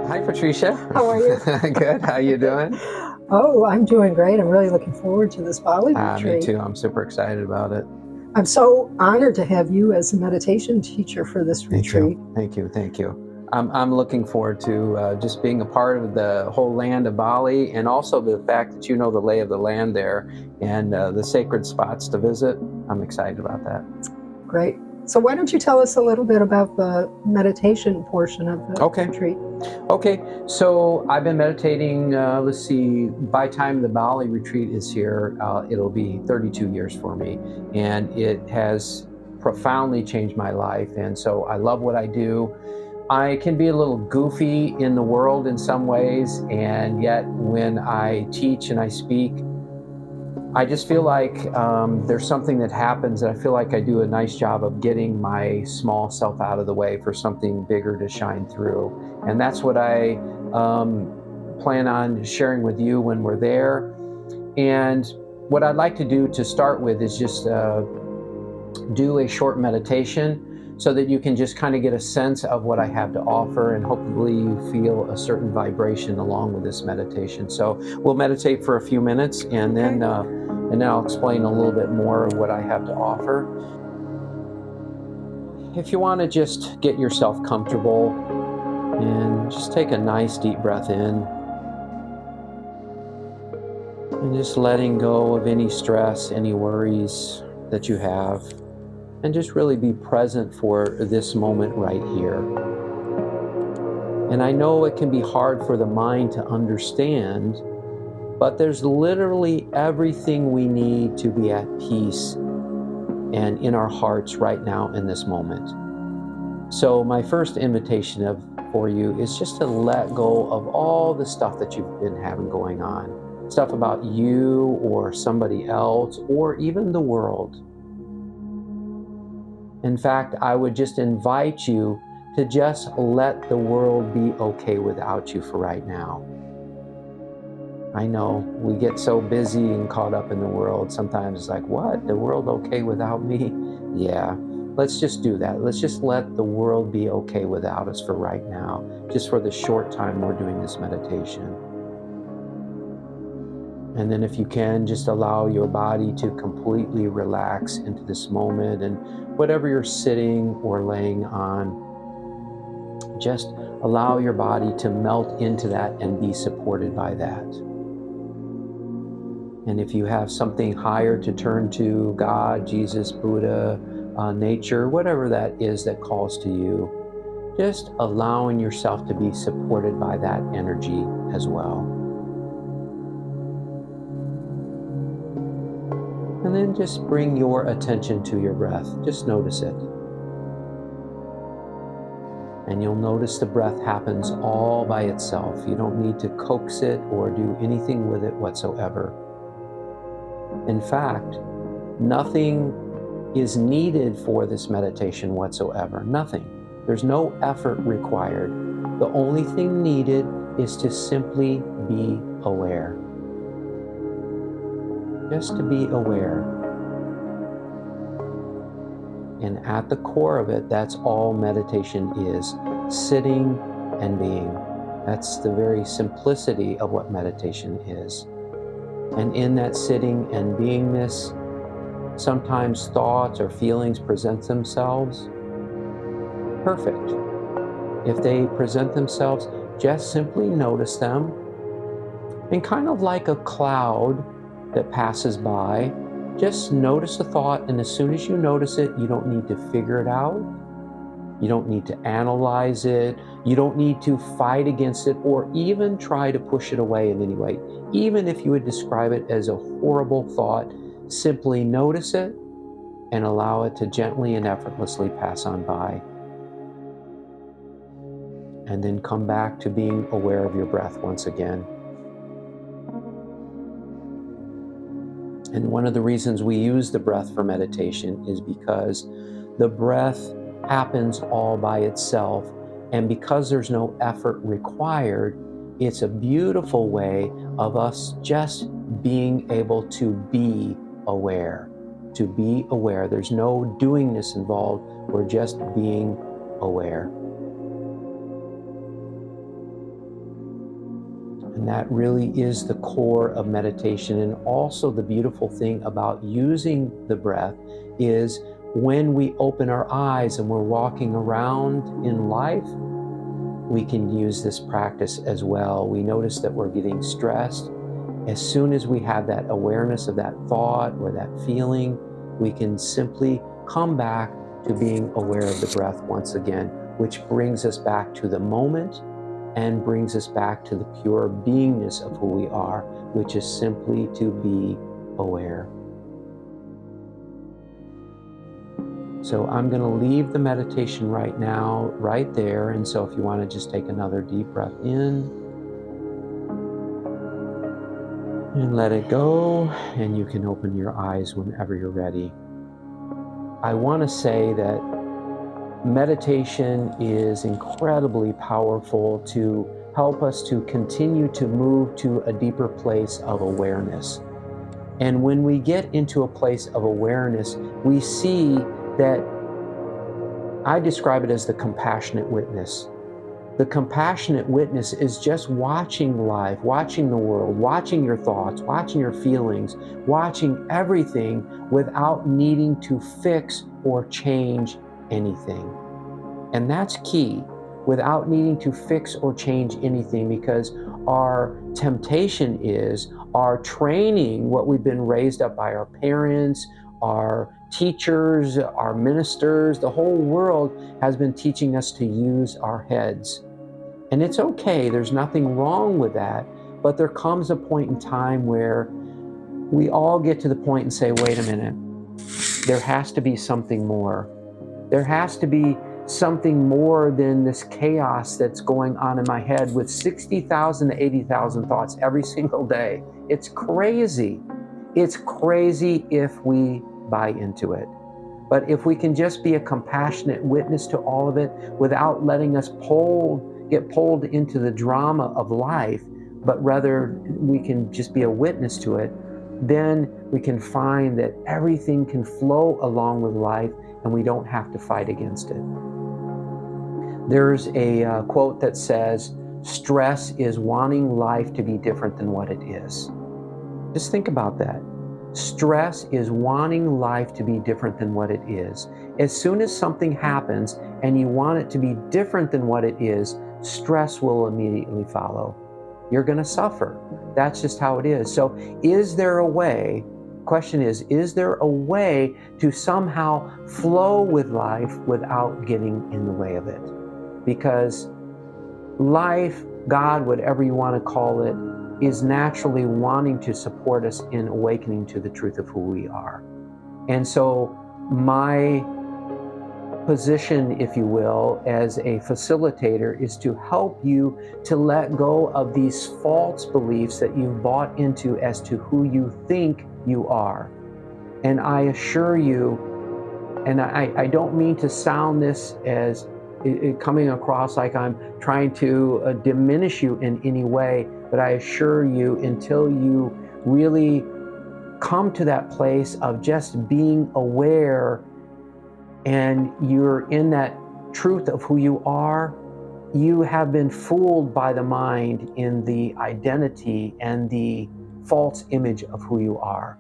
Hi, Patricia. How are you? Good. How you doing? Oh, I'm doing great. I'm really looking forward to this Bali Me retreat. too. I'm super excited about it. I'm so honored to have you as a meditation teacher for this Thank you. retreat. Thank you. Thank you. I'm looking forward to just being a part of the whole land of Bali, and also the fact that you know the lay of the land there and the sacred spots to visit. I'm excited about that. Great. So why don't you tell us a little bit about the meditation portion of the Okay. retreat? Okay, so I've been meditating, let's see, by the time the Bali retreat is here, it'll be 32 years for me. And it has profoundly changed my life. And so I love what I do. I can be a little goofy in the world in some ways. And yet when I teach and I speak, I just feel like there's something that happens that I feel like I do a nice job of getting my small self out of the way for something bigger to shine through. And that's what I plan on sharing with you when we're there. And what I'd like to do to start with is just do a short meditation so that you can just kind of get a sense of what I have to offer, and hopefully you feel a certain vibration along with this meditation. So we'll meditate for a few minutes, and then I'll explain a little bit more of what I have to offer. If you want to just get yourself comfortable and just take a nice deep breath in, and just letting go of any stress, any worries that you have, and just really be present for this moment right here. And I know it can be hard for the mind to understand, but there's literally everything we need to be at peace and in our hearts right now in this moment. So my first invitation for you is just to let go of all the stuff that you've been having going on. Stuff about you or somebody else or even the world. In fact, I would just invite you to just let the world be okay without you for right now. I know we get so busy and caught up in the world. Sometimes it's like, what? The world okay without me? Yeah, let's just do that. Let's just let the world be okay without us for right now, just for the short time we're doing this meditation. And then if you can, just allow your body to completely relax into this moment, and whatever you're sitting or laying on, just allow your body to melt into that and be supported by that. And if you have something higher to turn to, God, Jesus, Buddha, nature, whatever that is that calls to you, just allowing yourself to be supported by that energy as well. And then just bring your attention to your breath. Just notice it. And you'll notice the breath happens all by itself. You don't need to coax it or do anything with it whatsoever. In fact, nothing is needed for this meditation whatsoever. Nothing. There's no effort required. The only thing needed is to simply be aware. Just to be aware. And at the core of it, that's all meditation is. Sitting and being. That's the very simplicity of what meditation is. And in that sitting and beingness, sometimes thoughts or feelings present themselves. Perfect. If they present themselves, just simply notice them. And kind of like a cloud that passes by, just notice the thought, and as soon as you notice it, you don't need to figure it out. You don't need to analyze it. You don't need to fight against it or even try to push it away in any way. Even if you would describe it as a horrible thought, simply notice it and allow it to gently and effortlessly pass on by. And then come back to being aware of your breath once again. And one of the reasons we use the breath for meditation is because the breath happens all by itself. And because there's no effort required, it's a beautiful way of us just being able to be aware. To be aware. There's no doingness involved. We're just being aware. And that really is the core of meditation. And also the beautiful thing about using the breath is when we open our eyes and we're walking around in life, we can use this practice as well. We notice that we're getting stressed. As soon as we have that awareness of that thought or that feeling, we can simply come back to being aware of the breath once again, which brings us back to the moment and brings us back to the pure beingness of who we are, which is simply to be aware. So I'm going to leave the meditation right now, right there. And so if you want to just take another deep breath in and let it go, and you can open your eyes whenever you're ready. I want to say that meditation is incredibly powerful to help us to continue to move to a deeper place of awareness. And when we get into a place of awareness, we see that I describe it as the compassionate witness. The compassionate witness is just watching life, watching the world, watching your thoughts, watching your feelings, watching everything without needing to fix or change anything. And that's key, without needing to fix or change anything, because our temptation is our training, what we've been raised up by our parents, our teachers, our ministers, the whole world has been teaching us to use our heads. And it's okay, there's nothing wrong with that, but there comes a point in time where we all get to the point and say, wait a minute, there has to be something more. There has to be something more than this chaos that's going on in my head with 60,000 to 80,000 thoughts every single day. It's crazy. It's crazy if we buy into it. But if we can just be a compassionate witness to all of it without letting us get pulled into the drama of life, but rather we can just be a witness to it, then we can find that everything can flow along with life and we don't have to fight against it. There's a quote that says, stress is wanting life to be different than what it is. Just think about that. Stress is wanting life to be different than what it is. As soon as something happens and you want it to be different than what it is, stress will immediately follow. You're going to suffer. That's just how it is. So is there a way, question is there a way to somehow flow with life without getting in the way of it? Because life, God, whatever you want to call it, is naturally wanting to support us in awakening to the truth of who we are. And so my position, if you will, as a facilitator is to help you to let go of these false beliefs that you've bought into as to who you think you are. And I assure you, and I don't mean to sound this as coming across like I'm trying to diminish you in any way, but I assure you, until you really come to that place of just being aware and you're in that truth of who you are, you have been fooled by the mind in the identity and the false image of who you are.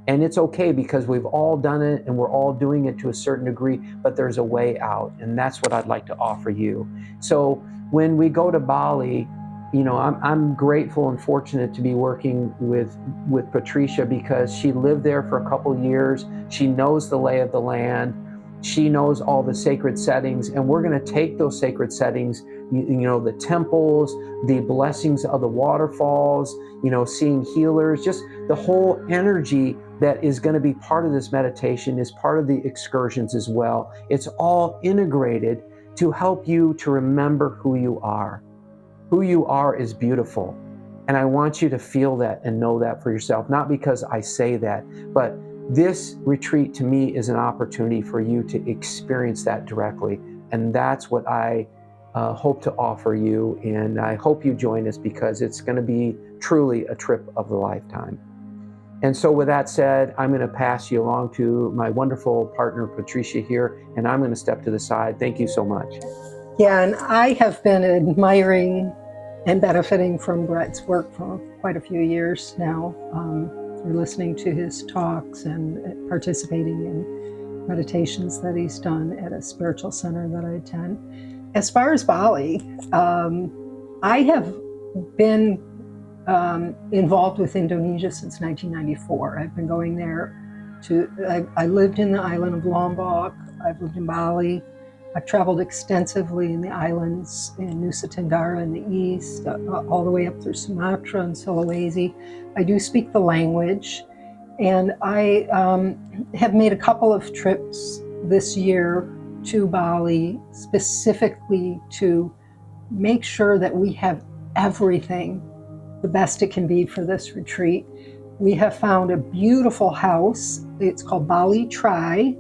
And it's okay, because we've all done it and we're all doing it to a certain degree, but there's a way out. And that's what I'd like to offer you. So when we go to Bali, you know, I'm grateful and fortunate to be working with Patricia, because she lived there for a couple of years. She knows the lay of the land. She knows all the sacred settings, and we're going to take those sacred settings, you know, the temples, the blessings of the waterfalls, you know, seeing healers, just the whole energy that is going to be part of this meditation is part of the excursions as well. It's all integrated to help you to remember who you are. Who you are is beautiful. And I want you to feel that and know that for yourself, not because I say that, but this retreat to me is an opportunity for you to experience that directly. And that's what I hope to offer you. And I hope you join us, because it's going to be truly a trip of a lifetime. And so with that said, I'm going to pass you along to my wonderful partner, Patricia, here, and I'm going to step to the side. Thank you so much. Yeah, and I have been admiring and benefiting from Brett's work for quite a few years now, through listening to his talks and participating in meditations that he's done at a spiritual center that I attend. As far as Bali, I have been involved with Indonesia since 1994. I've been going there I lived in the island of Lombok. I've lived in Bali. I've traveled extensively in the islands in Nusa Tenggara in the east, all the way up through Sumatra and Sulawesi. I do speak the language, and I have made a couple of trips this year to Bali specifically to make sure that we have everything the best it can be for this retreat. We have found a beautiful house. It's called Bali Retreat.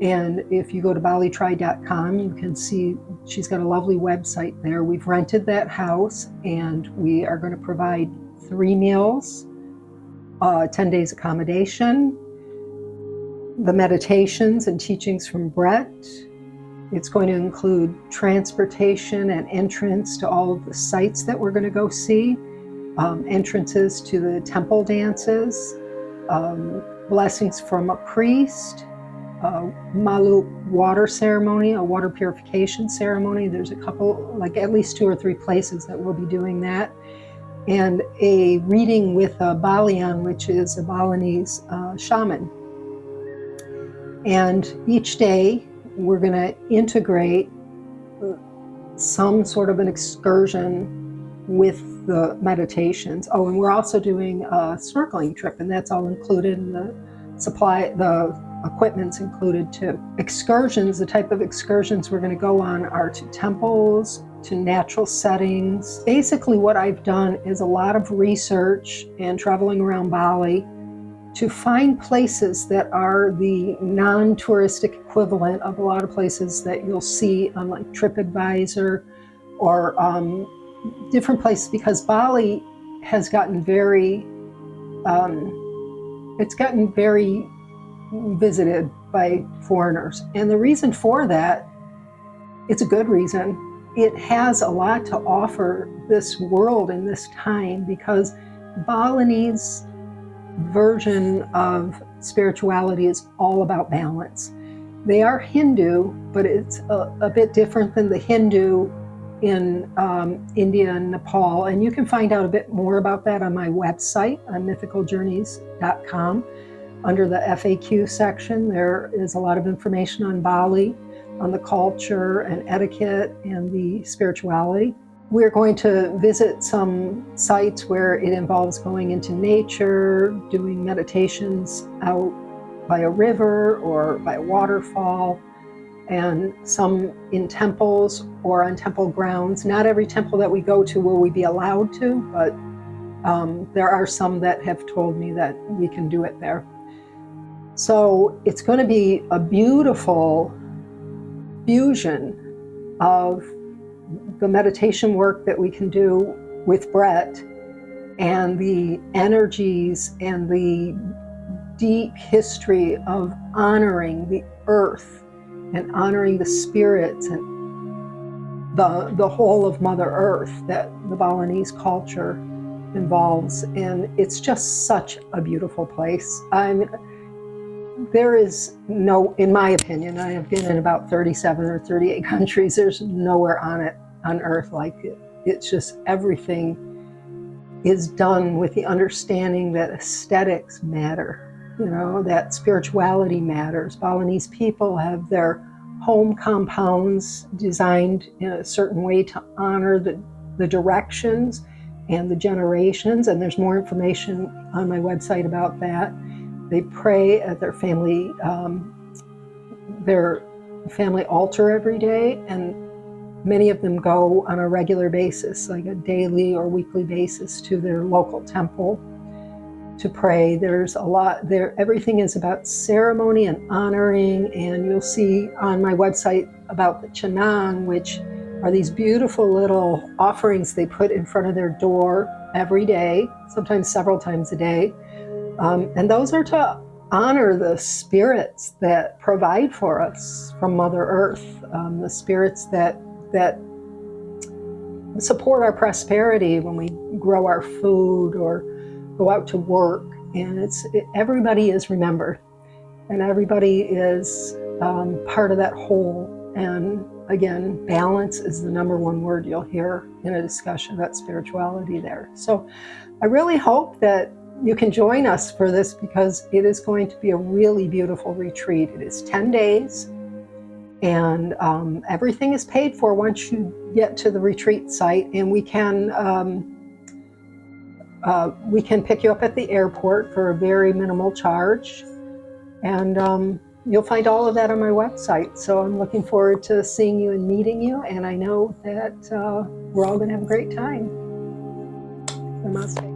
And if you go to balitry.com, you can see she's got a lovely website there. We've rented that house, and we are going to provide 3 meals, 10 days accommodation, the meditations and teachings from Brett. It's going to include transportation and entrance to all of the sites that we're going to go see, entrances to the temple dances, blessings from a priest, Malu water ceremony, a water purification ceremony. There's a couple, like at least 2 or 3 places that we'll be doing that. And a reading with a Balian, which is a Balinese shaman. And each day we're going to integrate some sort of an excursion with the meditations. Oh, and we're also doing a snorkeling trip, and that's all included in the equipment's included too. Excursions, the type of excursions we're going to go on are to temples, to natural settings. Basically what I've done is a lot of research and traveling around Bali to find places that are the non-touristic equivalent of a lot of places that you'll see on like TripAdvisor or different places, because Bali has gotten very visited by foreigners. And the reason for that, it's a good reason. It has a lot to offer this world in this time, because Balinese version of spirituality is all about balance. They are Hindu, but it's a bit different than the Hindu in India and Nepal. And you can find out a bit more about that on my website, on mythicaljourneys.com. Under the FAQ section, there is a lot of information on Bali, on the culture and etiquette and the spirituality. We're going to visit some sites where it involves going into nature, doing meditations out by a river or by a waterfall, and some in temples or on temple grounds. Not every temple that we go to will we be allowed to, but there are some that have told me that we can do it there. So it's going to be a beautiful fusion of the meditation work that we can do with Brett and the energies and the deep history of honoring the earth and honoring the spirits and the whole of Mother Earth that the Balinese culture involves. And it's just such a beautiful place. There is no, in my opinion, I have been in about 37 or 38 countries, there's nowhere on earth like it. It's just everything is done with the understanding that aesthetics matter, that spirituality matters. Balinese people have their home compounds designed in a certain way to honor the directions and the generations, and there's more information on my website about that. They pray at their family altar every day, and many of them go on a regular basis, like a daily or weekly basis, to their local temple to pray. There's a lot there. Everything is about ceremony and honoring, and you'll see on my website about the Chanang, which are these beautiful little offerings they put in front of their door every day, sometimes several times a day. And those are to honor the spirits that provide for us from Mother Earth, the spirits that support our prosperity when we grow our food or go out to work. And everybody is remembered, and everybody is part of that whole. And again, balance is the number one word you'll hear in a discussion about spirituality there. So I really hope that you can join us for this, because it is going to be a really beautiful retreat. It is 10 days, and everything is paid for once you get to the retreat site, and we can pick you up at the airport for a very minimal charge. And you'll find all of that on my website. So I'm looking forward to seeing you and meeting you. And I know that we're all going to have a great time. Namaste.